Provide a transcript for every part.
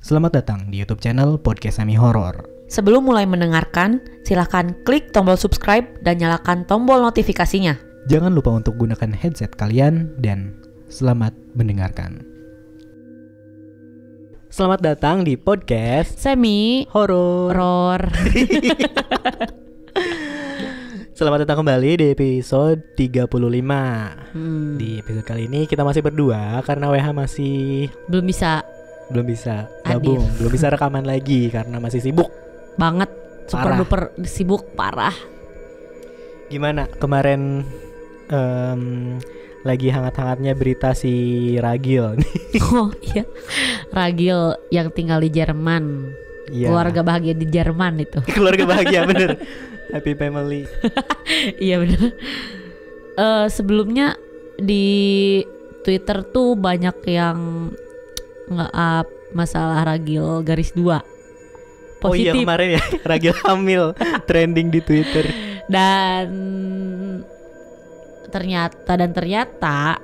Selamat datang di YouTube channel Podcast Semi Horor. Sebelum mulai mendengarkan, silakan klik tombol subscribe dan nyalakan tombol notifikasinya. Jangan lupa untuk gunakan headset kalian dan selamat mendengarkan. Selamat datang di Podcast Semi Horor. Selamat datang kembali di episode 35. Di episode kali ini kita masih berdua karena WH masih Belum bisa gabung, belum bisa rekaman lagi karena masih sibuk banget, super Parah. duper sibuk parah. Gimana kemarin lagi hangat-hangatnya berita si Ragil. Oh iya, Ragil yang tinggal di Jerman. Iya. Keluarga bahagia di Jerman itu. Keluarga bahagia bener. Happy family. Iya bener. Sebelumnya di Twitter tuh banyak yang nge-up masalah Ragil garis 2 positif. Oh iya kemarin ya Ragil hamil trending di Twitter. Dan ternyata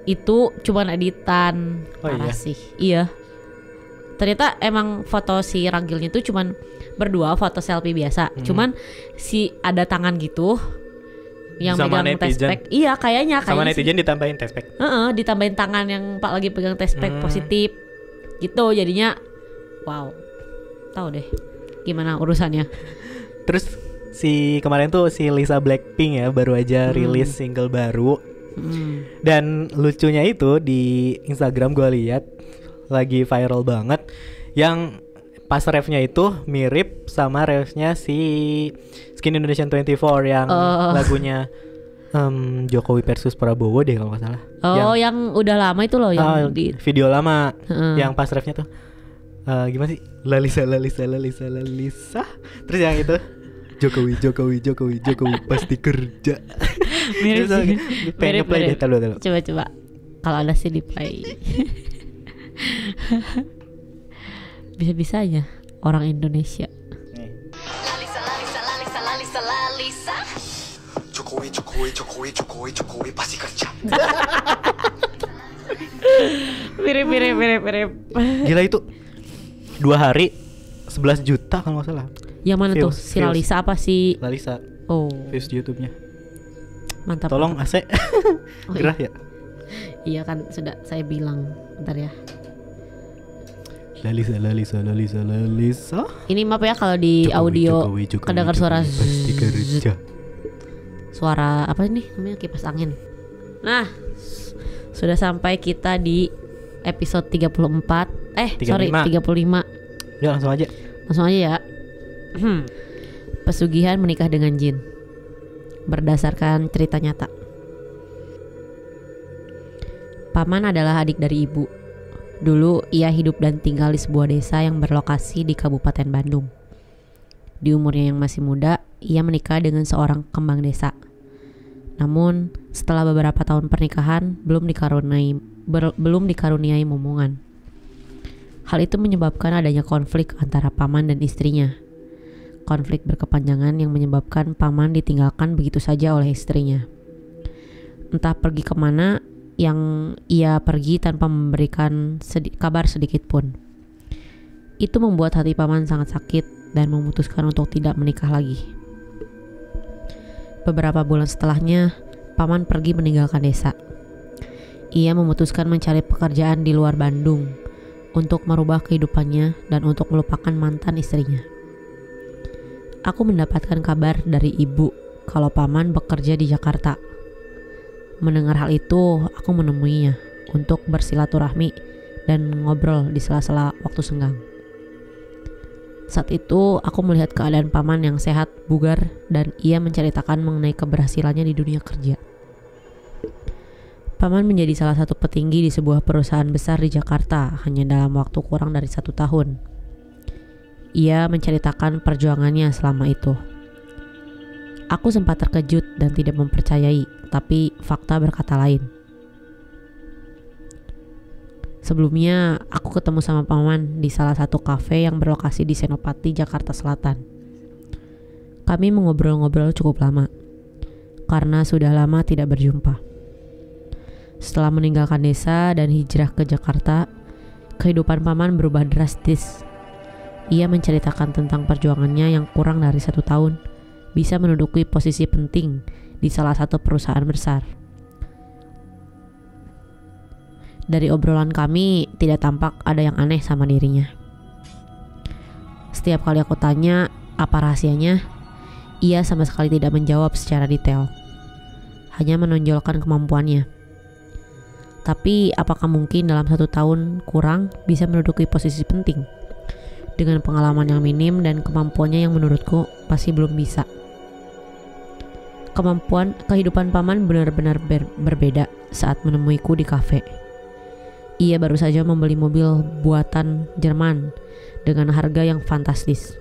itu cuman editan. Oh Parah iya? sih. Iya. Ternyata emang foto si Ragilnya tuh cuman berdua, foto selfie biasa. Cuman si ada tangan gitu yang Sama megang netizen. tespek. Iya kayaknya Sama sih. netizen ditambahin tespek. Ditambahin tangan yang Pak lagi pegang tespek positif. Gitu jadinya wow. Tahu deh gimana urusannya. Terus si kemarin tuh si Lisa Blackpink ya baru aja rilis single baru. Dan lucunya itu di Instagram gue lihat lagi viral banget yang pas refnya itu mirip sama refnya si Skin Indonesian 24 yang lagunya Jokowi versus Prabowo deh kalau nggak salah. Yang udah lama itu loh yang di video lama yang pas refnya tuh gimana sih? Lalisa. Terus yang itu Jokowi pasti kerja. mirip sih. Pengen play deh, tahu. Coba kalau ada sih di play. Bisa-bisanya orang Indonesia. Lalisa. Jokowi pasti kerja. Mirip. Gila itu 2 hari 11 juta kalau nggak salah. Yang mana tuh? Views. Si Lalisa apa si? Lalisa Oh, views di YouTube-nya. mantap. Tolong AC Oh, gerah ya. Iya kan sudah saya bilang. Bentar ya. Lalisa. Ini maaf ya kalau di audio kedengar suara pasti kerja. suara apa ini namanya kipas angin. Nah, sudah sampai kita di episode 34. 35. Ya langsung aja. Langsung aja ya. Pesugihan menikah dengan jin. Berdasarkan cerita nyata. Paman adalah adik dari ibu. Dulu ia hidup dan tinggal di sebuah desa yang berlokasi di Kabupaten Bandung. Di umurnya yang masih muda, ia menikah dengan seorang kembang desa. Namun, setelah beberapa tahun pernikahan, belum dikaruniai momongan. Hal itu menyebabkan adanya konflik antara paman dan istrinya. Konflik berkepanjangan yang menyebabkan paman ditinggalkan begitu saja oleh istrinya. Entah pergi kemana, yang ia pergi tanpa memberikan kabar sedikit pun. Itu membuat hati paman sangat sakit dan memutuskan untuk tidak menikah lagi. Beberapa bulan setelahnya, paman pergi meninggalkan desa. Ia memutuskan mencari pekerjaan di luar Bandung untuk merubah kehidupannya dan untuk melupakan mantan istrinya. Aku mendapatkan kabar dari ibu kalau paman bekerja di Jakarta. Mendengar hal itu, aku menemuinya untuk bersilaturahmi dan ngobrol di sela-sela waktu senggang. Saat itu, aku melihat keadaan paman yang sehat, bugar, dan ia menceritakan mengenai keberhasilannya di dunia kerja. Paman menjadi salah satu petinggi di sebuah perusahaan besar di Jakarta hanya dalam waktu kurang dari 1 tahun. Ia menceritakan perjuangannya selama itu. Aku sempat terkejut dan tidak mempercayai, tapi fakta berkata lain. Sebelumnya, aku ketemu sama paman di salah satu kafe yang berlokasi di Senopati, Jakarta Selatan. Kami mengobrol-ngobrol cukup lama, karena sudah lama tidak berjumpa. Setelah meninggalkan desa dan hijrah ke Jakarta, kehidupan paman berubah drastis. Ia menceritakan tentang perjuangannya yang kurang dari 1 tahun bisa menduduki posisi penting di salah satu perusahaan besar. Dari obrolan kami tidak tampak ada yang aneh sama dirinya. Setiap kali aku tanya apa rahasianya, ia sama sekali tidak menjawab secara detail, hanya menonjolkan kemampuannya. Tapi apakah mungkin dalam 1 tahun kurang bisa menduduki posisi penting? Dengan pengalaman yang minim dan kemampuannya yang menurutku pasti belum bisa. Kehidupan paman benar-benar berbeda saat menemuiku di kafe. Ia baru saja membeli mobil buatan Jerman dengan harga yang fantastis.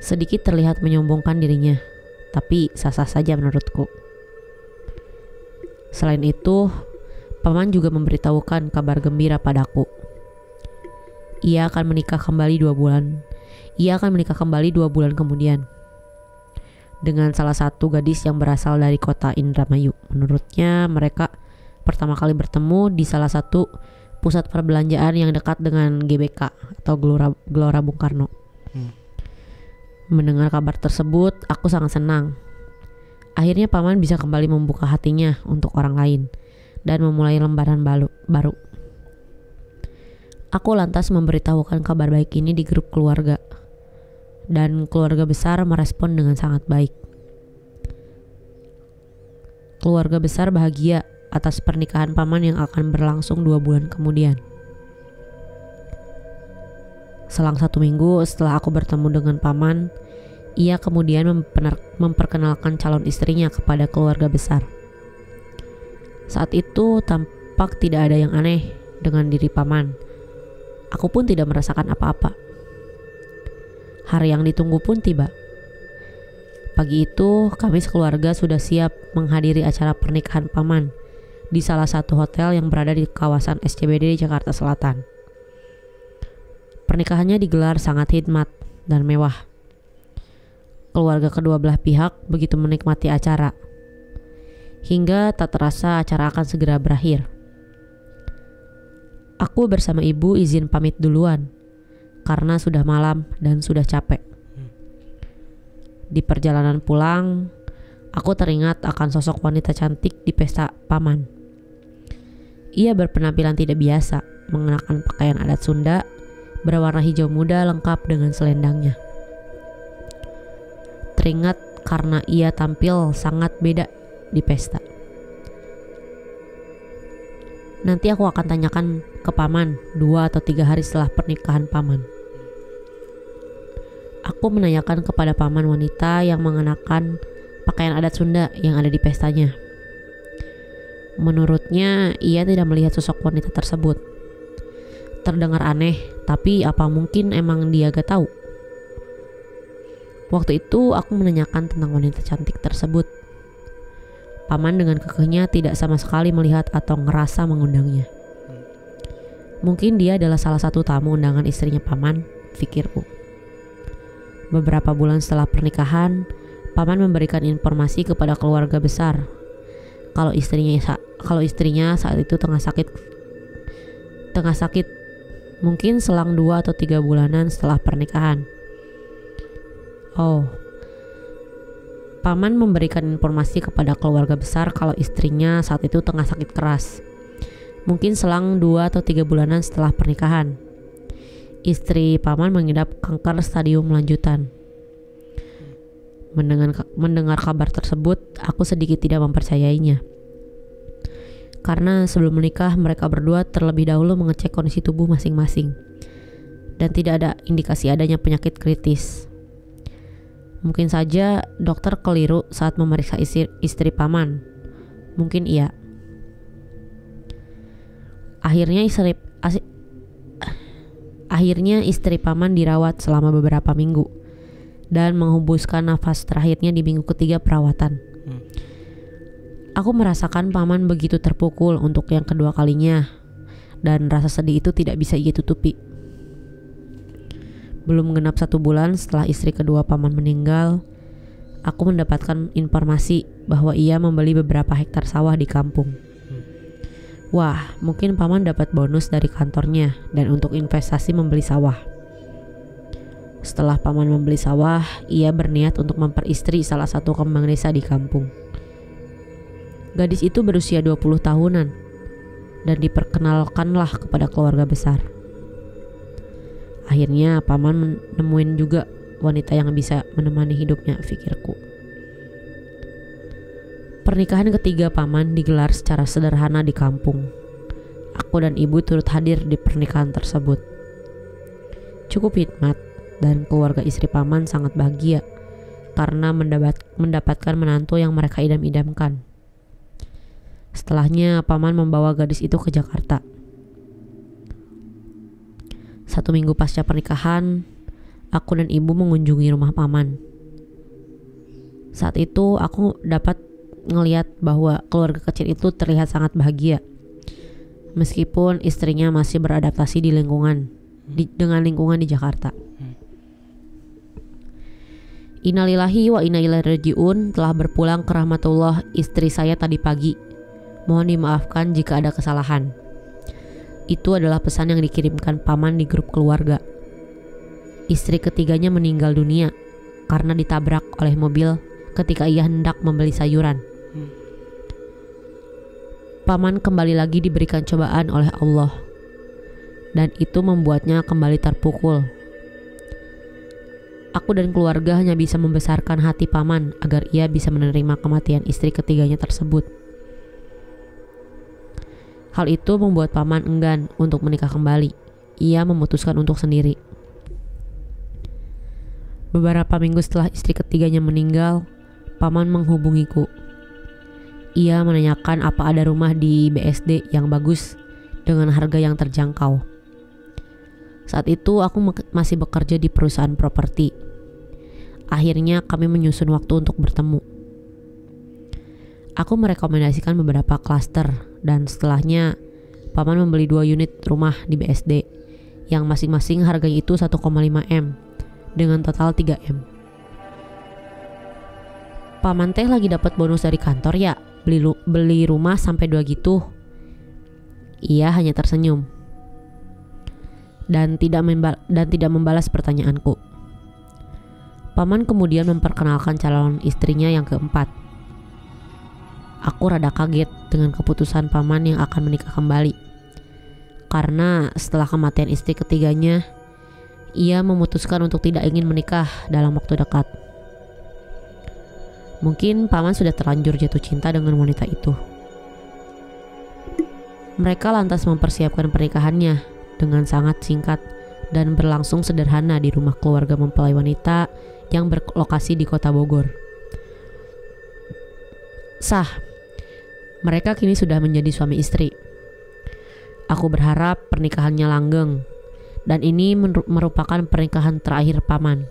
Sedikit terlihat menyombongkan dirinya, tapi sah-sah saja menurutku. Selain itu, paman juga memberitahukan kabar gembira padaku. Ia akan menikah kembali 2 bulan kemudian dengan salah satu gadis yang berasal dari kota Indramayu. Menurutnya mereka pertama kali bertemu di salah satu pusat perbelanjaan yang dekat dengan GBK atau Gelora Bung Karno. Mendengar kabar tersebut, aku sangat senang. Akhirnya paman bisa kembali membuka hatinya untuk orang lain dan memulai lembaran baru. Aku lantas memberitahukan kabar baik ini di grup keluarga, dan keluarga besar merespon dengan sangat baik. Keluarga besar bahagia atas pernikahan paman yang akan berlangsung 2 bulan kemudian. Selang 1 minggu setelah aku bertemu dengan paman, ia kemudian memperkenalkan calon istrinya kepada keluarga besar. Saat itu tampak tidak ada yang aneh dengan diri paman. Aku pun tidak merasakan apa-apa. Hari yang ditunggu pun tiba. Pagi itu kami sekeluarga sudah siap menghadiri acara pernikahan paman di salah satu hotel yang berada di kawasan SCBD di Jakarta Selatan. Pernikahannya digelar sangat khidmat dan mewah. Keluarga kedua belah pihak begitu menikmati acara, hingga tak terasa acara akan segera berakhir. Aku bersama ibu izin pamit duluan karena sudah malam dan sudah capek. Di perjalanan pulang, aku teringat akan sosok wanita cantik di pesta paman. Ia berpenampilan tidak biasa, mengenakan pakaian adat Sunda berwarna hijau muda lengkap dengan selendangnya. Teringat karena ia tampil sangat beda di pesta. Nanti aku akan tanyakan ke paman 2 atau 3 hari setelah pernikahan paman. Aku menanyakan kepada paman wanita yang mengenakan pakaian adat Sunda yang ada di pestanya. Menurutnya ia tidak melihat sosok wanita tersebut. Terdengar aneh, tapi apa mungkin emang dia gak tahu? Waktu itu aku menanyakan tentang wanita cantik tersebut. Paman dengan kekehnya tidak sama sekali melihat atau ngerasa mengundangnya. Mungkin dia adalah salah satu tamu undangan istrinya paman, pikirku. Beberapa bulan setelah pernikahan, paman memberikan informasi kepada keluarga besar kalau istrinya saat itu tengah sakit, mungkin selang 2 atau 3 bulanan setelah pernikahan. Paman memberikan informasi kepada keluarga besar kalau istrinya saat itu tengah sakit keras, mungkin selang 2 atau 3 bulanan setelah pernikahan. Istri paman mengidap kanker stadium lanjutan. Mendengar kabar tersebut, aku sedikit tidak mempercayainya. Karena sebelum menikah, mereka berdua terlebih dahulu mengecek kondisi tubuh masing-masing, dan tidak ada indikasi adanya penyakit kritis. Mungkin saja dokter keliru saat memeriksa istri paman. Mungkin iya. Akhirnya istri paman dirawat selama beberapa minggu dan menghembuskan nafas terakhirnya di minggu ketiga perawatan. Aku merasakan paman begitu terpukul untuk yang kedua kalinya, dan rasa sedih itu tidak bisa ia tutupi. Belum genap 1 bulan setelah istri kedua paman meninggal, aku mendapatkan informasi bahwa ia membeli beberapa hektar sawah di kampung. Wah, mungkin paman dapat bonus dari kantornya dan untuk investasi membeli sawah. Setelah paman membeli sawah, ia berniat untuk memperistri salah satu kembang desa di kampung. Gadis itu berusia 20 tahunan dan diperkenalkanlah kepada keluarga besar. Akhirnya paman menemuin juga wanita yang bisa menemani hidupnya, pikirku. Pernikahan ketiga paman digelar secara sederhana di kampung. Aku dan ibu turut hadir di pernikahan tersebut. Cukup hikmat dan keluarga istri paman sangat bahagia karena mendapatkan menantu yang mereka idam-idamkan. Setelahnya paman membawa gadis itu ke Jakarta. 1 minggu pasca pernikahan, aku dan ibu mengunjungi rumah paman. Saat itu aku dapat ngelihat bahwa keluarga kecil itu terlihat sangat bahagia. Meskipun istrinya masih beradaptasi dengan lingkungan di Jakarta. Innalillahi wa inna ilaihi rajiun, telah berpulang ke rahmatullah istri saya tadi pagi. Mohon dimaafkan jika ada kesalahan. Itu adalah pesan yang dikirimkan paman di grup keluarga. Istri ketiganya meninggal dunia karena ditabrak oleh mobil ketika ia hendak membeli sayuran. Paman kembali lagi diberikan cobaan oleh Allah, dan itu membuatnya kembali terpukul. Aku dan keluarga hanya bisa membesarkan hati paman agar ia bisa menerima kematian istri ketiganya tersebut. Hal itu membuat paman enggan untuk menikah kembali. Ia memutuskan untuk sendiri. Beberapa minggu setelah istri ketiganya meninggal, paman menghubungiku. Ia menanyakan apa ada rumah di BSD yang bagus dengan harga yang terjangkau. Saat itu aku masih bekerja di perusahaan properti. Akhirnya kami menyusun waktu untuk bertemu. Aku merekomendasikan beberapa klaster dan setelahnya paman membeli 2 unit rumah di BSD yang masing-masing harganya itu 1,5 M dengan total 3 M. Paman teh lagi dapat bonus dari kantor ya, beli rumah sampai 2 gitu. Ia hanya tersenyum dan tidak membalas pertanyaanku. Paman kemudian memperkenalkan calon istrinya yang keempat. Aku rada kaget dengan keputusan paman yang akan menikah kembali. Karena setelah kematian istri ketiganya, ia memutuskan untuk tidak ingin menikah dalam waktu dekat. Mungkin paman sudah terlanjur jatuh cinta dengan wanita itu. Mereka lantas mempersiapkan pernikahannya dengan sangat singkat dan berlangsung sederhana di rumah keluarga mempelai wanita yang berlokasi di kota Bogor. Sah, mereka kini sudah menjadi suami istri. Aku berharap pernikahannya langgeng dan ini merupakan pernikahan terakhir paman.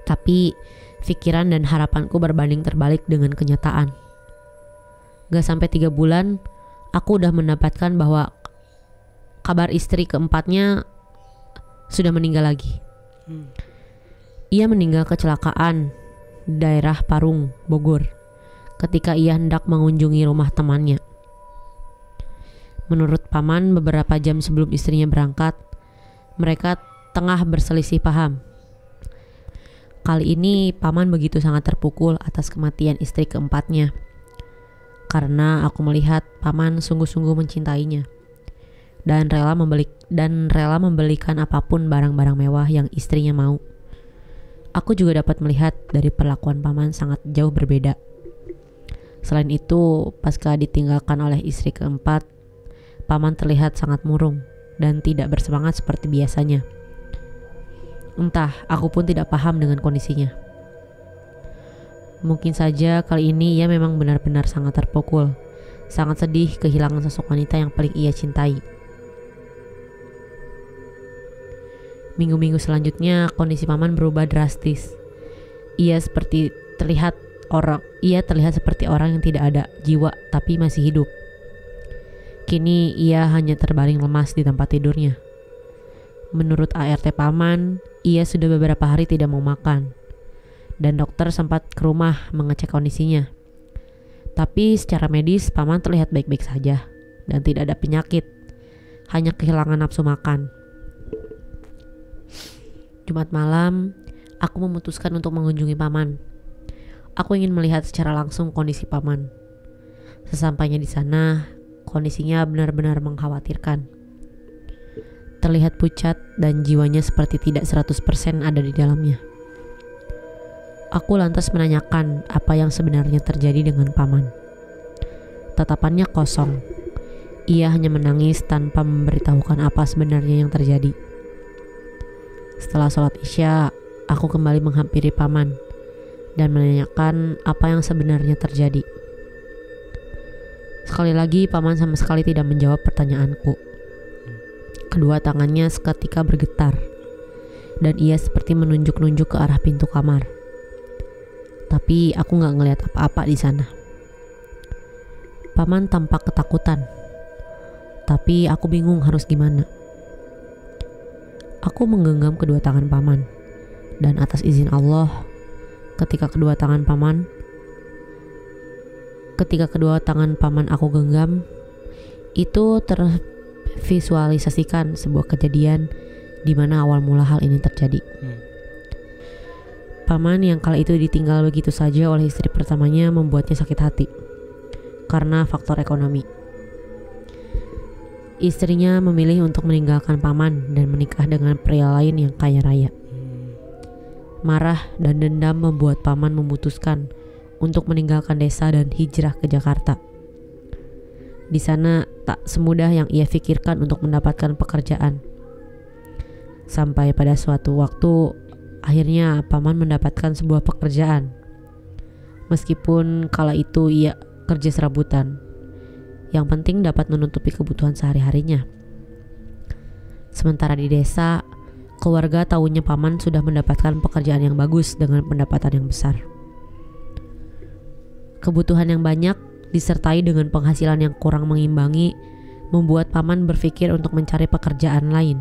Tapi pikiran dan harapanku berbanding terbalik dengan kenyataan. Gak sampai 3 bulan, aku udah mendapatkan bahwa kabar istri keempatnya sudah meninggal lagi. Ia meninggal kecelakaan di daerah Parung, Bogor, ketika ia hendak mengunjungi rumah temannya. Menurut paman, beberapa jam sebelum istrinya berangkat, mereka tengah berselisih paham. Kali ini paman begitu sangat terpukul atas kematian istri keempatnya, karena aku melihat paman sungguh-sungguh mencintainya dan rela membelikan apapun barang-barang mewah yang istrinya mau. Aku juga dapat melihat dari perlakuan paman sangat jauh berbeda. Selain itu, pasca ditinggalkan oleh istri keempat, paman terlihat sangat murung dan tidak bersemangat seperti biasanya. Entah, aku pun tidak paham dengan kondisinya. Mungkin saja kali ini ia memang benar-benar sangat terpukul, sangat sedih kehilangan sosok wanita yang paling ia cintai. Minggu-minggu selanjutnya kondisi paman berubah drastis. Ia terlihat seperti orang yang tidak ada jiwa tapi masih hidup. Kini ia hanya terbaring lemas di tempat tidurnya. Menurut ART paman, ia sudah beberapa hari tidak mau makan dan dokter sempat ke rumah mengecek kondisinya. Tapi secara medis paman terlihat baik-baik saja dan tidak ada penyakit, hanya kehilangan nafsu makan. Jumat malam, aku memutuskan untuk mengunjungi paman. Aku ingin melihat secara langsung kondisi paman. Sesampainya di sana, kondisinya benar-benar mengkhawatirkan. Terlihat pucat dan jiwanya seperti tidak 100% ada di dalamnya. Aku lantas menanyakan apa yang sebenarnya terjadi dengan paman. Tatapannya kosong. Ia hanya menangis tanpa memberitahukan apa sebenarnya yang terjadi. Setelah sholat Isya, aku kembali menghampiri paman dan menanyakan apa yang sebenarnya terjadi. Sekali lagi paman sama sekali tidak menjawab pertanyaanku. Kedua tangannya seketika bergetar dan ia seperti menunjuk-nunjuk ke arah pintu kamar. Tapi aku gak ngelihat apa-apa di sana. Paman tampak ketakutan, tapi aku bingung harus gimana. Aku menggenggam kedua tangan paman, dan atas izin Allah, ketika kedua tangan paman aku genggam, itu tervisualisasikan sebuah kejadian di mana awal mula hal ini terjadi. Paman yang kala itu ditinggal begitu saja oleh istri pertamanya membuatnya sakit hati karena faktor ekonomi. Istrinya memilih untuk meninggalkan paman dan menikah dengan pria lain yang kaya raya. Marah dan dendam membuat paman memutuskan untuk meninggalkan desa dan hijrah ke Jakarta. Di sana tak semudah yang ia pikirkan untuk mendapatkan pekerjaan. Sampai pada suatu waktu, akhirnya paman mendapatkan sebuah pekerjaan. Meskipun kala itu ia kerja serabutan, yang penting dapat menutupi kebutuhan sehari-harinya. Sementara di desa, keluarga tahunya paman sudah mendapatkan pekerjaan yang bagus dengan pendapatan yang besar. Kebutuhan yang banyak disertai dengan penghasilan yang kurang mengimbangi membuat paman berpikir untuk mencari pekerjaan lain.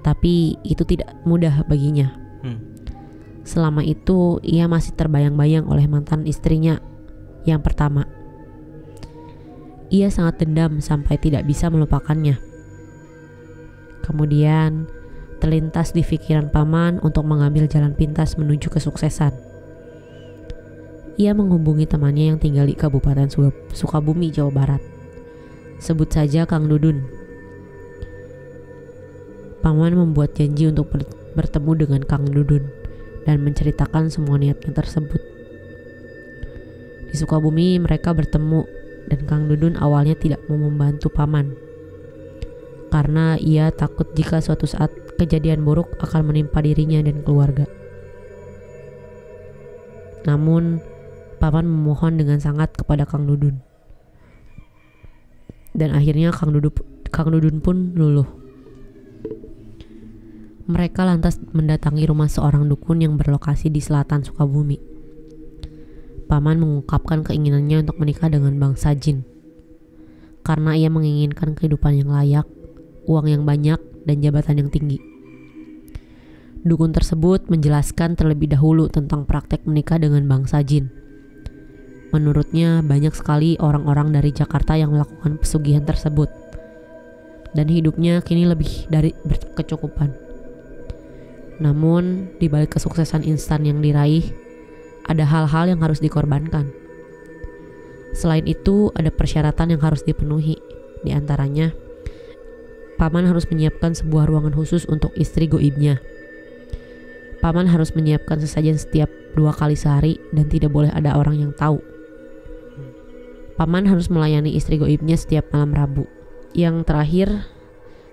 Tapi itu tidak mudah baginya. Selama itu ia masih terbayang-bayang oleh mantan istrinya yang pertama. Ia sangat dendam sampai tidak bisa melupakannya. Kemudian terlintas di pikiran paman untuk mengambil jalan pintas menuju kesuksesan. Ia menghubungi temannya yang tinggal di Kabupaten Sukabumi, Jawa Barat. Sebut saja Kang Dudun. Paman membuat janji untuk bertemu dengan Kang Dudun dan menceritakan semua niatnya tersebut. Di Sukabumi mereka bertemu dan Kang Dudun awalnya tidak mau membantu paman karena ia takut jika suatu saat kejadian buruk akan menimpa dirinya dan keluarga. Namun paman memohon dengan sangat kepada Kang Dudun. Dan akhirnya Kang Dudun pun luluh. Mereka lantas mendatangi rumah seorang dukun yang berlokasi di selatan Sukabumi. Paman mengungkapkan keinginannya untuk menikah dengan bangsa jin karena ia menginginkan kehidupan yang layak, uang yang banyak, dan jabatan yang tinggi. Dukun tersebut menjelaskan terlebih dahulu tentang praktek menikah dengan bangsa jin. Menurutnya banyak sekali orang-orang dari Jakarta yang melakukan pesugihan tersebut dan hidupnya kini lebih dari berkecukupan. Namun di balik kesuksesan instan yang diraih, ada hal-hal yang harus dikorbankan. Selain itu, ada persyaratan yang harus dipenuhi. Di antaranya, paman harus menyiapkan sebuah ruangan khusus untuk istri goibnya. Paman harus menyiapkan sesajen setiap 2 kali sehari dan tidak boleh ada orang yang tahu. Paman harus melayani istri goibnya setiap malam Rabu. Yang terakhir,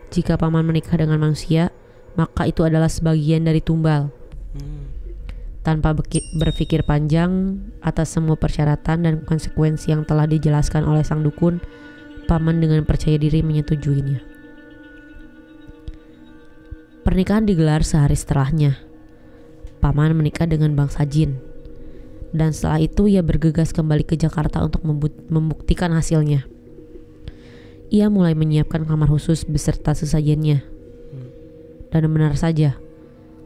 jika paman menikah dengan manusia, maka itu adalah sebagian dari tumbal. Tanpa berpikir panjang atas semua persyaratan dan konsekuensi yang telah dijelaskan oleh sang dukun, paman dengan percaya diri menyetujuinya. Pernikahan digelar sehari setelahnya. Paman menikah dengan bangsa jin. Dan setelah itu ia bergegas kembali ke Jakarta untuk membuktikan hasilnya. Ia mulai menyiapkan kamar khusus beserta sesajennya. Dan benar saja,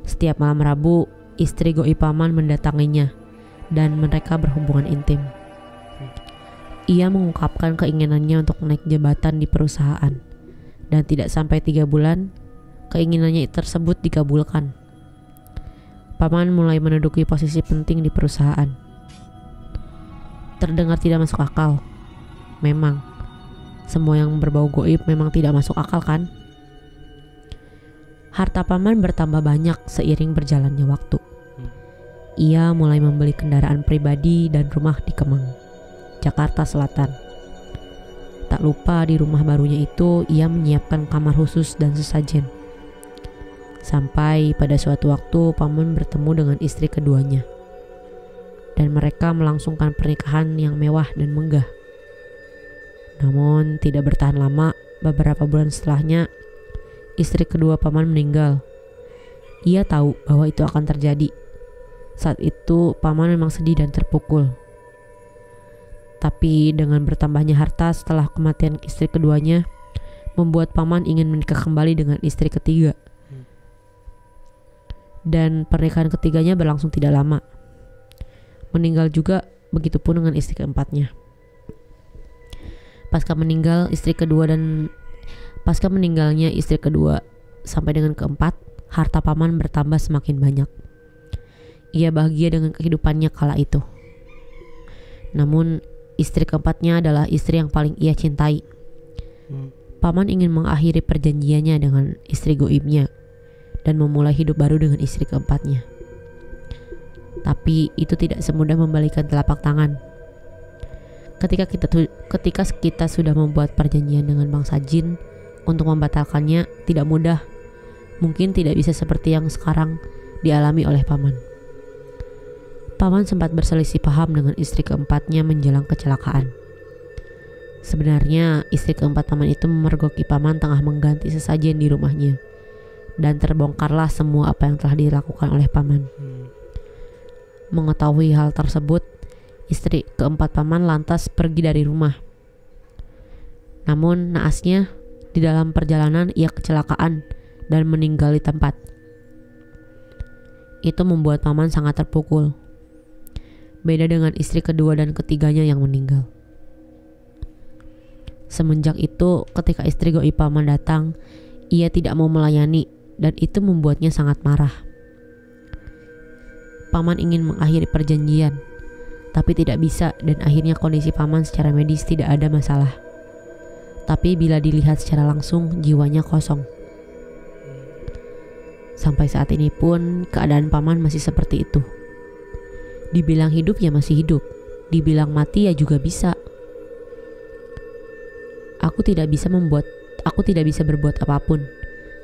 setiap malam Rabu istri goib paman mendatanginya dan mereka berhubungan intim. Ia mengungkapkan keinginannya untuk naik jabatan di perusahaan, dan tidak sampai 3 bulan keinginannya tersebut dikabulkan. Paman mulai menduduki posisi penting di perusahaan. Terdengar tidak masuk akal. Memang, semua yang berbau goib memang tidak masuk akal kan? Harta paman bertambah banyak seiring berjalannya waktu. Ia mulai membeli kendaraan pribadi dan rumah di Kemang, Jakarta Selatan. Tak lupa di rumah barunya itu ia menyiapkan kamar khusus dan sesajen. Sampai pada suatu waktu paman bertemu dengan istri keduanya, dan mereka melangsungkan pernikahan yang mewah dan megah. Namun tidak bertahan lama, beberapa bulan setelahnya istri kedua paman meninggal. Ia tahu bahwa itu akan terjadi. Saat itu paman memang sedih dan terpukul. Tapi dengan bertambahnya harta setelah kematian istri keduanya membuat paman ingin menikah kembali dengan istri ketiga. Dan pernikahan ketiganya berlangsung tidak lama. Meninggal juga, begitupun dengan istri keempatnya. Pasca meninggalnya istri kedua sampai dengan keempat, harta paman bertambah semakin banyak. Ia bahagia dengan kehidupannya kala itu. Namun istri keempatnya adalah istri yang paling ia cintai. Paman ingin mengakhiri perjanjiannya dengan istri goibnya dan memulai hidup baru dengan istri keempatnya. Tapi itu tidak semudah membalikan telapak tangan. Ketika kita sudah membuat perjanjian dengan bangsa jin untuk membatalkannya tidak mudah. Mungkin tidak bisa seperti yang sekarang dialami oleh paman. Paman sempat berselisih paham dengan istri keempatnya menjelang kecelakaan. Sebenarnya istri keempat paman itu memergoki paman tengah mengganti sesajen di rumahnya. Dan terbongkarlah semua apa yang telah dilakukan oleh paman. Mengetahui hal tersebut, istri keempat paman lantas pergi dari rumah. Namun naasnya, di dalam perjalanan ia kecelakaan dan meninggal di tempat. Itu membuat paman sangat terpukul. Beda dengan istri kedua dan ketiganya yang meninggal. Semenjak itu, ketika istri goib paman datang, ia tidak mau melayani dan itu membuatnya sangat marah. Paman ingin mengakhiri perjanjian, tapi tidak bisa dan akhirnya kondisi paman secara medis tidak ada masalah. Tapi bila dilihat secara langsung, jiwanya kosong. Sampai saat ini pun keadaan paman masih seperti itu. Dibilang hidup ya masih hidup, dibilang mati ya juga bisa. Aku tidak bisa berbuat apapun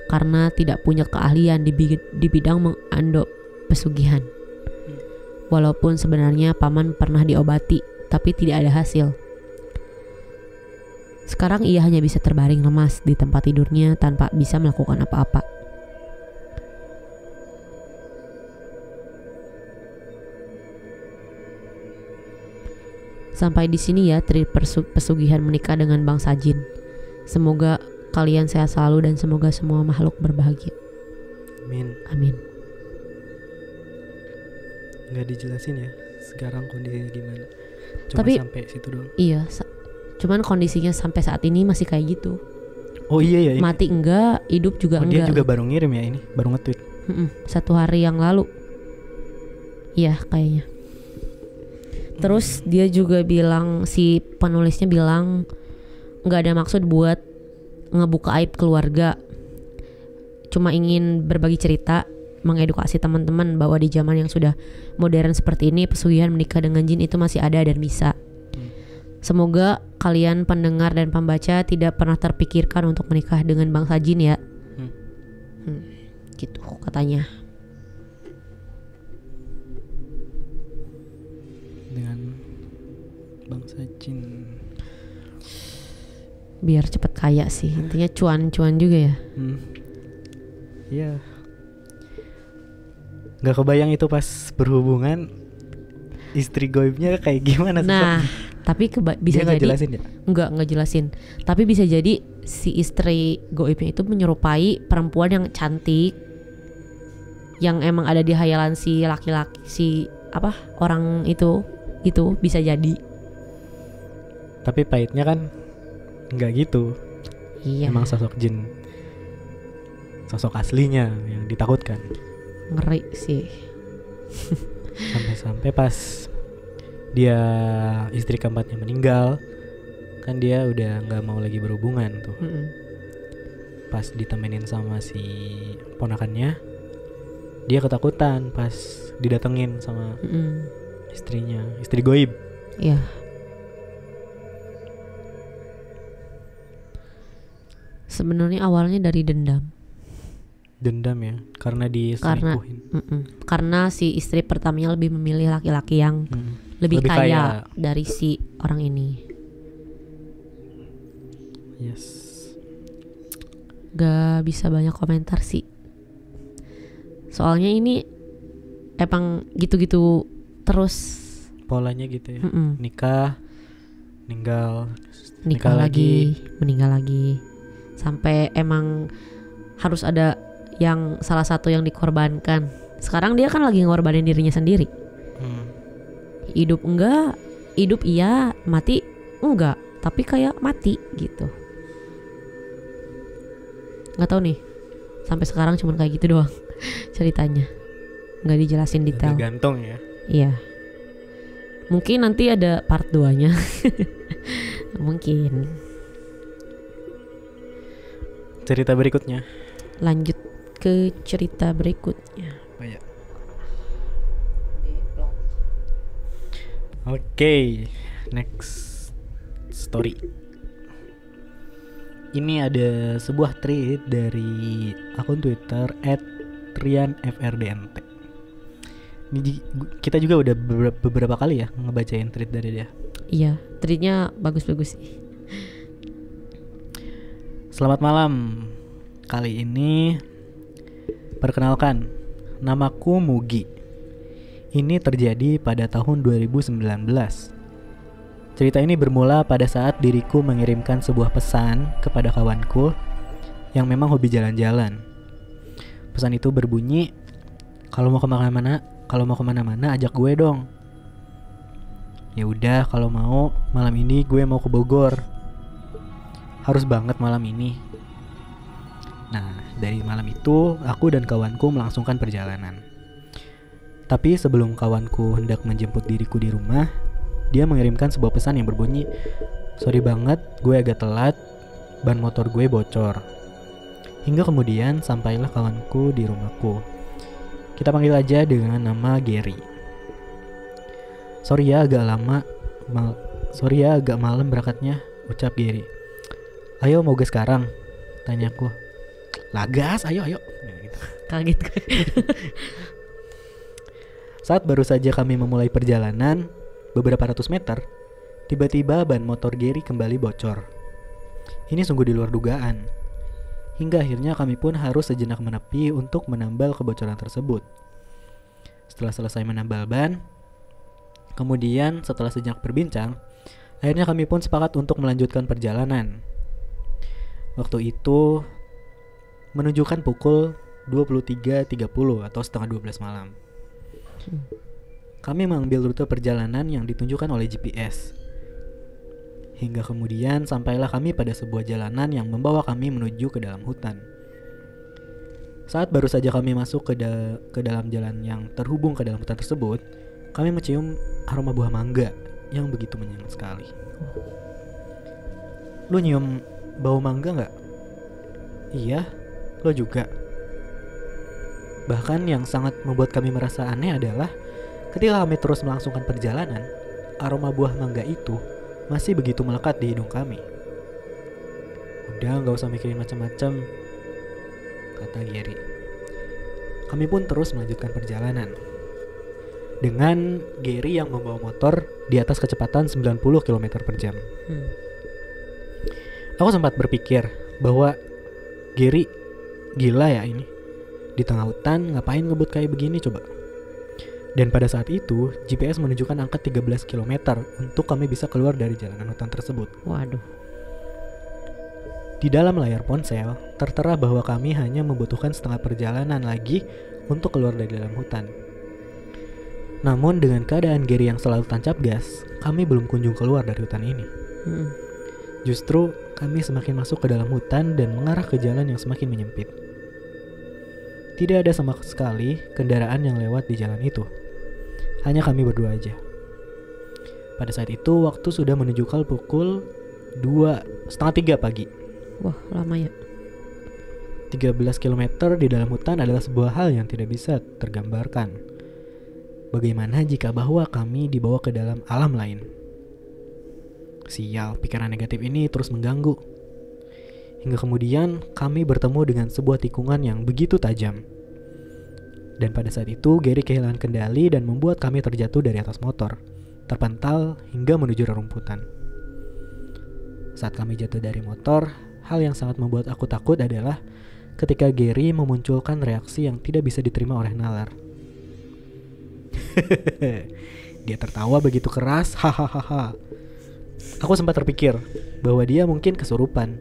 karena tidak punya keahlian di bidang mengandop pesugihan. Walaupun sebenarnya paman pernah diobati, tapi tidak ada hasil. Sekarang ia hanya bisa terbaring lemas di tempat tidurnya tanpa bisa melakukan apa-apa. Sampai di sini ya trik pesugihan menikah dengan bangsa jin. Semoga kalian sehat selalu dan semoga semua makhluk berbahagia. Amin. Amin. Nggak dijelasin ya sekarang kondisinya gimana. Cuma Tapi sampai situ doang. Iya, cuman kondisinya sampai saat ini masih kayak gitu. Oh iya ya. Mati enggak, hidup juga Dia enggak. juga baru ngirim ya ini, baru nge-tweet. 1 hari yang lalu. Iya kayaknya. Terus dia juga bilang, si penulisnya bilang nggak ada maksud buat ngebuka aib keluarga, cuma ingin berbagi cerita, mengedukasi teman-teman bahwa di zaman yang sudah modern seperti ini pesugihan menikah dengan jin itu masih ada dan bisa. Semoga kalian pendengar dan pembaca tidak pernah terpikirkan untuk menikah dengan bangsa jin ya. Gitu katanya. Dengan bangsa jin. Biar cepet kaya sih, intinya cuan-cuan juga ya. Iya. Nggak kebayang itu pas berhubungan istri goibnya kayak gimana. Nah, tapi bisa dia jadi jelasin ya? nggak jelasin. Tapi bisa jadi si istri goibnya itu menyerupai perempuan yang cantik, yang emang ada di hayalan si laki-laki, si orang itu bisa jadi. Tapi pahitnya kan nggak gitu. Iya. Emang sosok jin, sosok aslinya yang ditakutkan. Ngeri sih. Sampai-sampai pas dia istri keempatnya meninggal, kan dia udah nggak mau lagi berhubungan tuh. Pas ditemenin sama si ponakannya, dia ketakutan pas didatengin sama istrinya, istri goib. Iya. Sebenarnya awalnya dari dendam. Dendam ya, karena diselingkuhin. Karena si istri pertamanya lebih memilih laki-laki yang lebih kaya dari si orang ini. Yes. Gak bisa banyak komentar sih. Soalnya ini emang gitu-gitu terus. Polanya gitu ya. Nikah, meninggal, nikah lagi, meninggal lagi. Sampai emang harus ada yang salah satu yang dikorbankan. Sekarang dia kan lagi ngorbanin dirinya sendiri. Hidup enggak, hidup iya, mati enggak, tapi kayak mati gitu. Nggak tahu nih, sampai sekarang cuman kayak gitu doang ceritanya, nggak dijelasin detail. Gantung ya. Iya. Mungkin nanti ada part 2-nya. Mungkin. Cerita berikutnya. Lanjut ke cerita berikutnya. Oh ya. Oke, next story. Ini ada sebuah tweet dari akun Twitter @rianfrdnt. Ini kita juga udah beberapa kali ya ngebacain tweet dari dia. Iya, tweetnya bagus-bagus sih. Selamat malam. Kali ini perkenalkan, namaku Mugi. Ini terjadi pada tahun 2019. Cerita ini bermula pada saat diriku mengirimkan sebuah pesan kepada kawanku yang memang hobi jalan-jalan. Pesan itu berbunyi, kalau mau kemana-mana ajak gue dong. Ya udah, kalau mau malam ini gue mau ke Bogor. Harus banget malam ini. Nah, dari malam itu aku dan kawanku melangsungkan perjalanan. Tapi sebelum kawanku hendak menjemput diriku di rumah, dia mengirimkan sebuah pesan yang berbunyi, sorry banget, gue agak telat, ban motor gue bocor. Hingga kemudian sampailah kawanku di rumahku. Kita panggil aja dengan nama Gary. Sorry ya agak malam berangkatnya, ucap Gary. Ayo mau gas sekarang? Tanyaku. Lah gas, ayo. Nah, gitu. Kaget gue. Saat baru saja kami memulai perjalanan, beberapa ratus meter, tiba-tiba ban motor Gary kembali bocor. Ini sungguh di luar dugaan. Hingga akhirnya kami pun harus sejenak menepi untuk menambal kebocoran tersebut. Setelah selesai menambal ban, kemudian setelah sejenak berbincang, akhirnya kami pun sepakat untuk melanjutkan perjalanan. Waktu itu menunjukkan pukul 23.30 atau setengah 12 malam. Kami mengambil rute perjalanan yang ditunjukkan oleh GPS. Hingga kemudian sampailah kami pada sebuah jalanan yang membawa kami menuju ke dalam hutan. Saat baru saja kami masuk ke dalam jalan yang terhubung ke dalam hutan tersebut, kami mencium aroma buah mangga yang begitu menyengat sekali. Lu nyium bau mangga gak? Iya, lo juga. Bahkan yang sangat membuat kami merasa aneh adalah ketika kami terus melangsungkan perjalanan, aroma buah mangga itu masih begitu melekat di hidung kami. Udah, gak usah mikirin macam-macam, kata Gary. Kami pun terus melanjutkan perjalanan dengan Gary yang membawa motor di atas kecepatan 90 km per jam. Aku sempat berpikir bahwa Gary gila ya ini. Di tengah hutan ngapain ngebut kayak begini coba. Dan pada saat itu GPS menunjukkan angka 13 km untuk kami bisa keluar dari jalanan hutan tersebut. Waduh. Di dalam layar ponsel tertera bahwa kami hanya membutuhkan setengah perjalanan lagi untuk keluar dari dalam hutan. Namun dengan keadaan Gary yang selalu tancap gas, kami belum kunjung keluar dari hutan ini. Justru kami semakin masuk ke dalam hutan dan mengarah ke jalan yang semakin menyempit. Tidak ada sama sekali kendaraan yang lewat di jalan itu. Hanya kami berdua aja. Pada saat itu waktu sudah menunjukkan pukul 2:30 pagi. Wah, lama ya. 13 km di dalam hutan adalah sebuah hal yang tidak bisa tergambarkan. Bagaimana jika bahwa kami dibawa ke dalam alam lain? Sial, pikiran negatif ini terus mengganggu. Hingga kemudian kami bertemu dengan sebuah tikungan yang begitu tajam. Dan pada saat itu Gary kehilangan kendali dan membuat kami terjatuh dari atas motor, terpental hingga menuju rerumputan. Saat kami jatuh dari motor, hal yang sangat membuat aku takut adalah ketika Gary memunculkan reaksi yang tidak bisa diterima oleh nalar. Dia tertawa begitu keras, hahaha. Aku sempat terpikir bahwa dia mungkin kesurupan,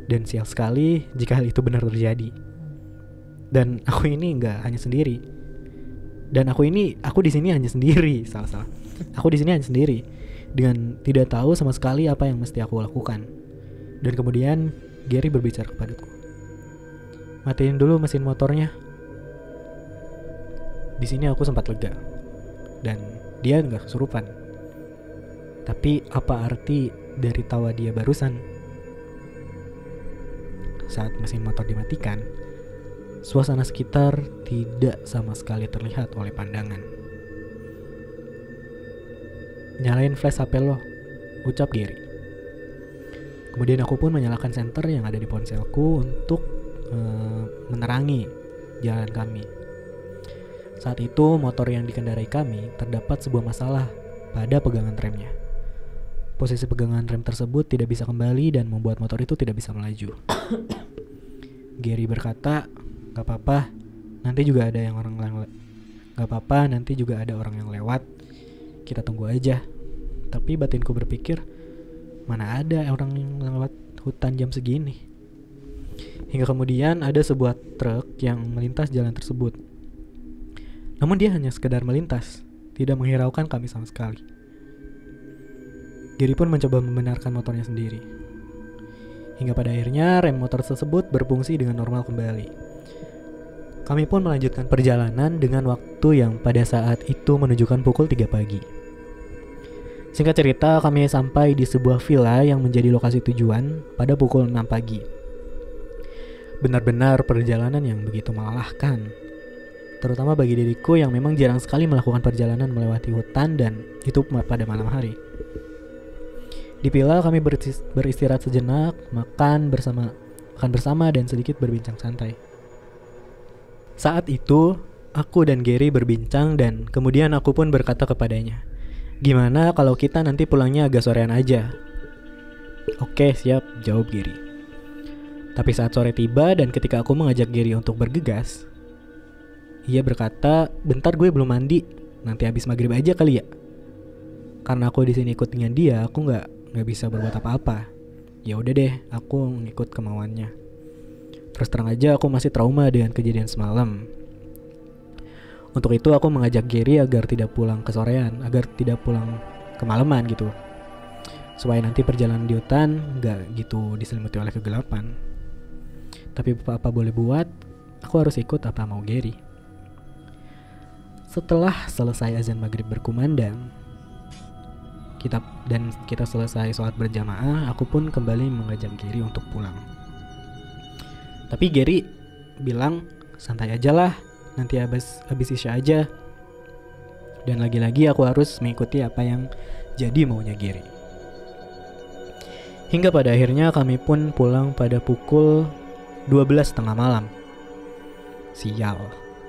dan sial sekali jika hal itu benar terjadi. Dan aku ini nggak hanya sendiri. Aku di sini hanya sendiri, salah. Aku di sini hanya sendiri, dengan tidak tahu sama sekali apa yang mesti aku lakukan. Dan kemudian Gary berbicara kepadaku. Matiin dulu mesin motornya. Di sini aku sempat lega, dan dia nggak kesurupan. Tapi apa arti dari tawa dia barusan? Saat mesin motor dimatikan, suasana sekitar tidak sama sekali terlihat oleh pandangan. Nyalain flash HP lo, ucap Gary. Kemudian aku pun menyalakan senter yang ada di ponselku untuk menerangi jalan kami. Saat itu motor yang dikendarai kami terdapat sebuah masalah pada pegangan remnya. Posisi pegangan rem tersebut tidak bisa kembali dan membuat motor itu tidak bisa melaju. Gary berkata, "Gak apa-apa, nanti juga ada orang yang lewat. Kita tunggu aja." Tapi batinku berpikir, mana ada orang yang lewat hutan jam segini. Hingga kemudian ada sebuah truk yang melintas jalan tersebut. Namun dia hanya sekedar melintas, tidak menghiraukan kami sama sekali. Gary pun mencoba membenarkan motornya sendiri. Hingga pada akhirnya rem motor tersebut berfungsi dengan normal kembali. Kami pun melanjutkan perjalanan dengan waktu yang pada saat itu menunjukkan pukul 3 pagi. Singkat cerita, kami sampai di sebuah villa yang menjadi lokasi tujuan pada pukul 6 pagi. Benar-benar perjalanan yang begitu melelahkan, terutama bagi diriku yang memang jarang sekali melakukan perjalanan melewati hutan, dan itu pada malam hari. Di villa kami beristirahat sejenak, makan bersama dan sedikit berbincang santai. Saat itu, aku dan Gary berbincang dan kemudian aku pun berkata kepadanya, "Gimana kalau kita nanti pulangnya agak sorean aja?" "Oke, siap," jawab Gary. Tapi saat sore tiba dan ketika aku mengajak Gary untuk bergegas, ia berkata, "Bentar, gue belum mandi. Nanti habis maghrib aja kali ya." Karena aku di sini ikut dengan dia, aku nggak bisa berbuat apa-apa. Ya udah deh, aku ngikut kemauannya. Terus terang aja aku masih trauma dengan kejadian semalam. Untuk itu aku mengajak Gary agar tidak pulang kemalaman gitu, supaya nanti perjalanan di hutan gak gitu diselimuti oleh kegelapan. Tapi apa boleh buat, aku harus ikut apa mau Gary. Setelah selesai azan maghrib berkumandang, kita selesai sholat berjamaah, aku pun kembali mengajak Gary untuk pulang. Tapi Gary bilang, "Santai aja lah, nanti habis isya aja." Dan lagi-lagi aku harus mengikuti apa yang jadi maunya Gary. Hingga pada akhirnya kami pun pulang pada pukul 12:30 malam. Sial,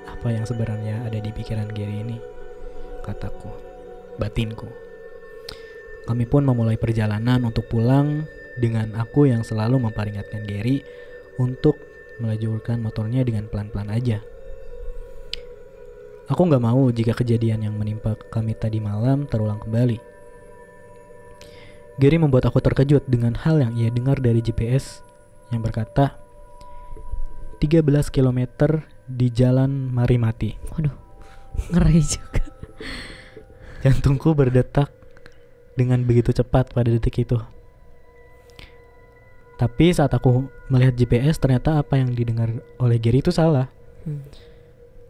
apa yang sebenarnya ada di pikiran Gary ini? Kataku, batinku. Kami pun memulai perjalanan untuk pulang dengan aku yang selalu memperingatkan Gary untuk melajurkan motornya dengan pelan-pelan aja. Aku gak mau jika kejadian yang menimpa kami tadi malam terulang kembali. Gary membuat aku terkejut dengan hal yang ia dengar dari GPS yang berkata 13 km di jalan Marimati. Waduh, ngeri juga. Jantungku berdetak dengan begitu cepat pada detik itu. Tapi saat aku melihat GPS ternyata apa yang didengar oleh Gary itu salah.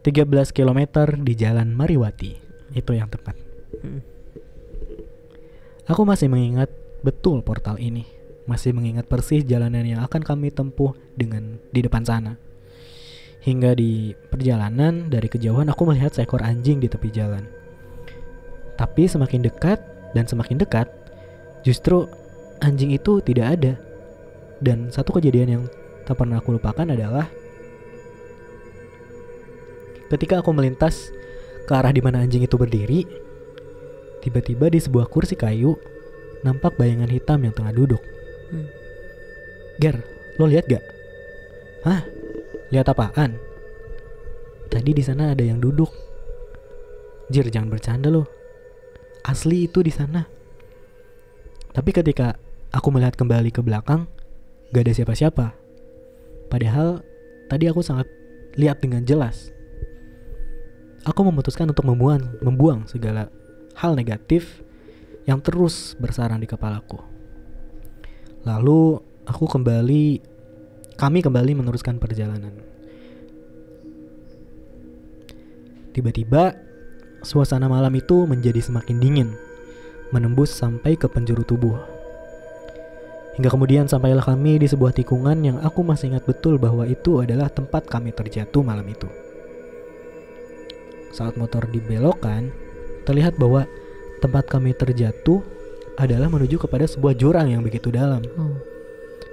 13 km di Jalan Mariwati. Itu yang tepat. Aku masih mengingat betul portal ini. Masih mengingat persis jalanan yang akan kami tempuh di depan sana. Hingga di perjalanan dari kejauhan aku melihat seekor anjing di tepi jalan. Tapi semakin dekat dan semakin dekat, justru anjing itu tidak ada. Dan satu kejadian yang tak pernah aku lupakan adalah ketika aku melintas ke arah di mana anjing itu berdiri, tiba-tiba di sebuah kursi kayu nampak bayangan hitam yang tengah duduk. Ger, lo lihat gak? Hah? Lihat apaan? Tadi di sana ada yang duduk. Jir, jangan bercanda lo. Asli itu di sana. Tapi ketika aku melihat kembali ke belakang, gak ada siapa-siapa. Padahal tadi aku sangat lihat dengan jelas. Aku memutuskan untuk membuang segala hal negatif yang terus bersarang di kepalaku. Lalu kami kembali meneruskan perjalanan. Tiba-tiba suasana malam itu menjadi semakin dingin, menembus sampai ke penjuru tubuh. Hingga kemudian sampailah kami di sebuah tikungan yang aku masih ingat betul bahwa itu adalah tempat kami terjatuh malam itu. Saat motor dibelokkan, terlihat bahwa tempat kami terjatuh adalah menuju kepada sebuah jurang yang begitu dalam.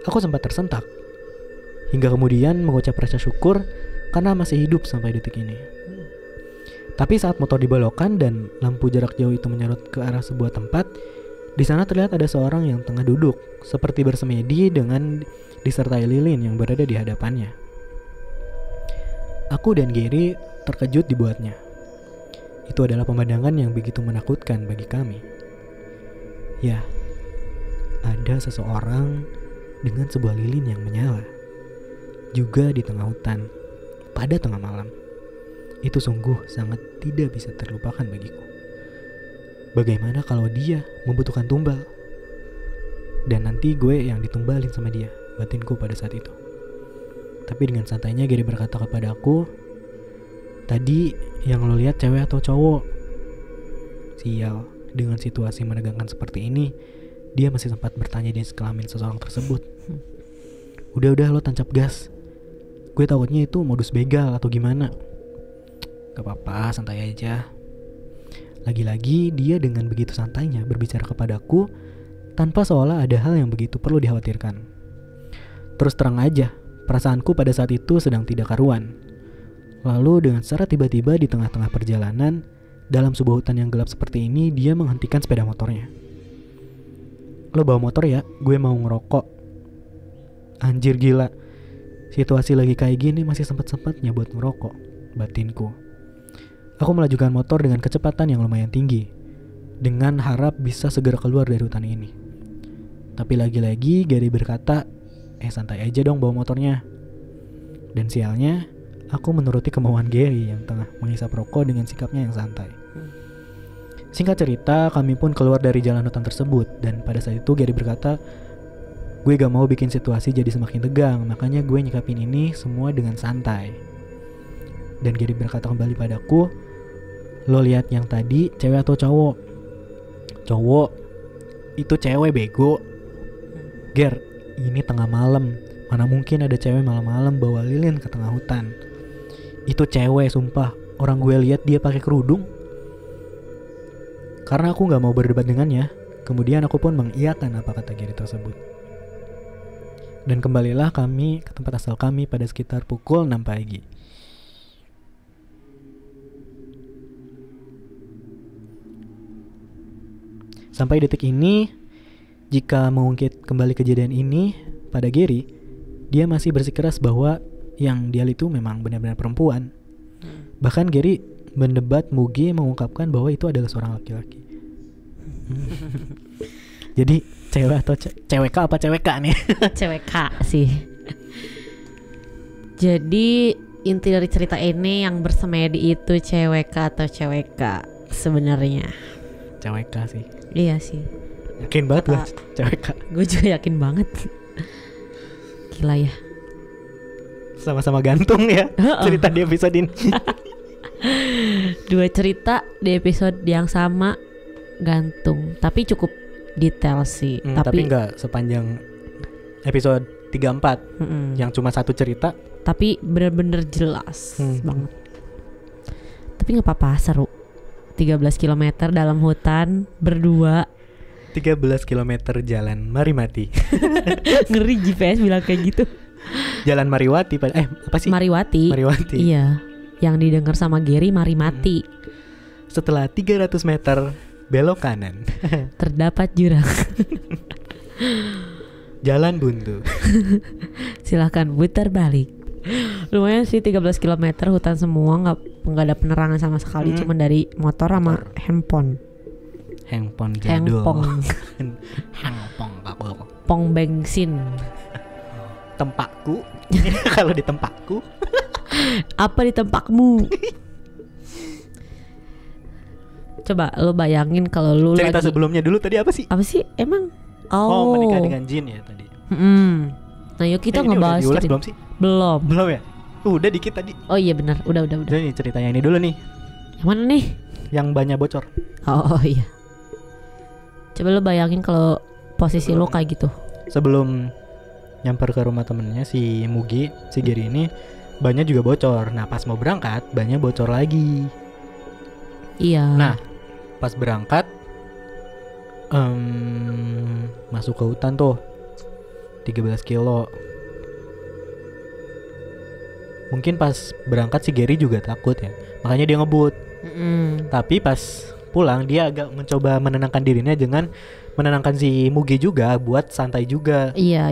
Aku sempat tersentak, hingga kemudian mengucap rasa syukur karena masih hidup sampai detik ini. Tapi saat motor dibelokkan dan lampu jarak jauh itu menyorot ke arah sebuah tempat, di sana terlihat ada seorang yang tengah duduk, seperti bersemedi dengan disertai lilin yang berada di hadapannya. Aku dan Gary terkejut dibuatnya. Itu adalah pemandangan yang begitu menakutkan bagi kami. Ya, ada seseorang dengan sebuah lilin yang menyala, juga di tengah hutan, pada tengah malam. Itu sungguh sangat tidak bisa terlupakan bagiku. Bagaimana kalau dia membutuhkan tumbal? Dan nanti gue yang ditumbalin sama dia, batinku pada saat itu. Tapi dengan santainya Gary berkata kepada aku, "Tadi yang lo lihat cewek atau cowok?" Sial, dengan situasi menegangkan seperti ini, dia masih sempat bertanya jenis kelamin seseorang tersebut. Udah lo tancap gas. Gue takutnya itu modus begal atau gimana. Gak apa-apa, santai aja. Lagi-lagi dia dengan begitu santainya berbicara kepadaku tanpa seolah ada hal yang begitu perlu dikhawatirkan. Terus terang aja, perasaanku pada saat itu sedang tidak karuan. Lalu dengan secara tiba-tiba di tengah-tengah perjalanan, dalam sebuah hutan yang gelap seperti ini, dia menghentikan sepeda motornya. "Lo bawa motor ya? Gue mau ngerokok." Anjir gila. Situasi lagi kayak gini masih sempat-sempatnya buat ngerokok, batinku. Aku melajukan motor dengan kecepatan yang lumayan tinggi, dengan harap bisa segera keluar dari hutan ini. Tapi lagi-lagi Gary berkata, santai aja dong bawa motornya." Dan sialnya, aku menuruti kemauan Gary yang tengah menghisap rokok dengan sikapnya yang santai. Singkat cerita, kami pun keluar dari jalan hutan tersebut. Dan pada saat itu Gary berkata, "Gue gak mau bikin situasi jadi semakin tegang, makanya gue nyikapin ini semua dengan santai." Dan Gary berkata kembali padaku, "Lo lihat yang tadi cewek atau cowok?" "Cowok." "Itu cewek bego." "Ger, ini tengah malam, mana mungkin ada cewek malam-malam bawa lilin ke tengah hutan." "Itu cewek, sumpah. Orang gue lihat dia pakai kerudung." Karena aku gak mau berdebat dengannya, kemudian aku pun mengiyakan apa kata Gary tersebut. Dan kembalilah kami ke tempat asal kami pada sekitar pukul 6 pagi. Sampai detik ini, jika mengungkit kembali kejadian ini pada Gary, dia masih bersikeras bahwa yang dia lihat itu memang benar-benar perempuan. Bahkan Gary mendebat Mugi mengungkapkan bahwa itu adalah seorang laki-laki. Jadi cewek atau cewek apa cewek K nih? Cewek K sih. Jadi inti dari cerita ini yang bersemedi itu cewek K atau cewek K sebenarnya. Cewek K sih. Iya sih. Yakin banget lah cewek K. Gue juga yakin banget. Gila ya. Sama-sama gantung ya cerita di episode ini. 2 cerita di episode yang sama gantung, tapi cukup detail sih. Tapi nggak sepanjang episode 3-4 yang cuma satu cerita. Tapi bener-bener jelas banget. Tapi nggak apa-apa, seru. 13 km dalam hutan berdua. 13 km jalan Marimati. Ngeri GPS bilang kayak gitu. Jalan Mariwati apa sih? Mariwati. Iya, yang didengar sama Gary Marimati. Setelah 300 meter belok kanan terdapat jurang. Jalan buntu. Silahkan putar balik. Lumayan sih 13 km hutan semua, nggak ada penerangan sama sekali, cuma dari motor sama handphone jadul. Handphone pong bensin. Tempatku. Kalau di tempatku. Apa di tempatmu? Coba lo bayangin kalau lo cerita lagi... sebelumnya dulu tadi apa sih? Apa sih emang? Menikah dengan jin ya tadi. Nah yuk kita ngebahas udah diulas belum sih? Belum ya? Udah dikit tadi. Oh iya benar, udah. Jadi ceritanya ini dulu nih. Yang mana nih? Yang banyak bocor. Oh iya. Coba lo bayangin kalau posisi lo kayak gitu. Sebelum nyamper ke rumah temennya si Mugi, si Giri ini, bannya juga bocor. Nah pas mau berangkat, bannya bocor lagi. Iya. Nah pas berangkat masuk ke hutan tuh 13 kilo. Mungkin pas berangkat si Gary juga takut ya, makanya dia ngebut. Tapi pas pulang dia agak mencoba menenangkan dirinya dengan menenangkan si Mugi juga buat santai juga. Iya.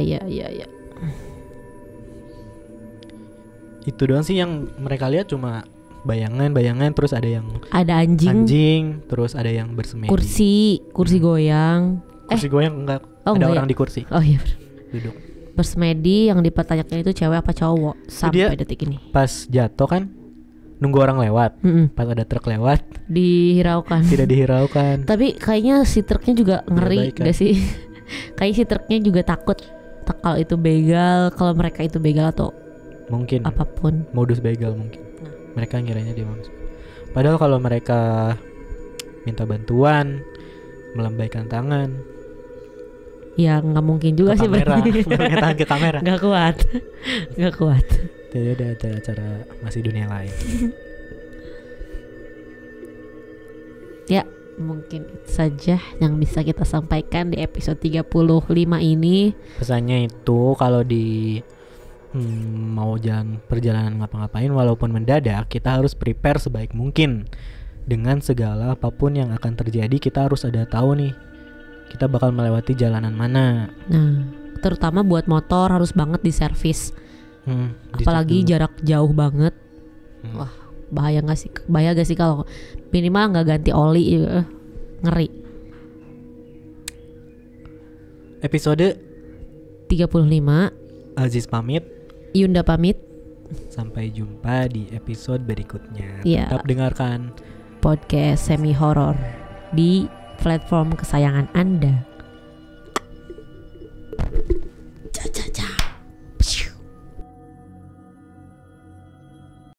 Itu doang sih yang mereka lihat, cuma bayangan terus ada anjing, terus ada yang bersemedi. Kursi goyang. Kursi goyang enggak, ada orang di kursi. Oh iya. Duduk. Bersemedi, yang dipertanyakan itu cewek apa cowok sampai detik ini. Pas jatuh kan nunggu orang lewat. Pas ada truk lewat dihiraukan. Tidak dihiraukan. Tapi kayaknya si truknya juga ngeri gak sih? Kayaknya si truknya juga takut kalau itu begal, kalau mereka itu begal atau mungkin apapun. Modus begal mungkin. Mereka ngiranya dia modus. Padahal kalau mereka minta bantuan, melambaikan tangan, ya nggak mungkin juga sih berarti. Tangan ke kamera. Nggak kuat. Jadi ada acara masih dunia lain. Ya mungkin itu saja yang bisa kita sampaikan di episode 35 ini. Pesannya itu kalau mau perjalanan ngapa-ngapain walaupun mendadak, kita harus prepare sebaik mungkin. Dengan segala apapun yang akan terjadi, kita harus ada tahu nih kita bakal melewati jalanan mana. Nah, terutama buat motor harus banget diservis. Apalagi jarak jauh banget. Wah, bahaya gak sih kalau minimal nggak ganti oli juga. Ngeri. Episode 35 Aziz pamit, Yunda pamit. Sampai jumpa di episode berikutnya. Ya. Tetap dengarkan podcast semi horor di platform kesayangan Anda.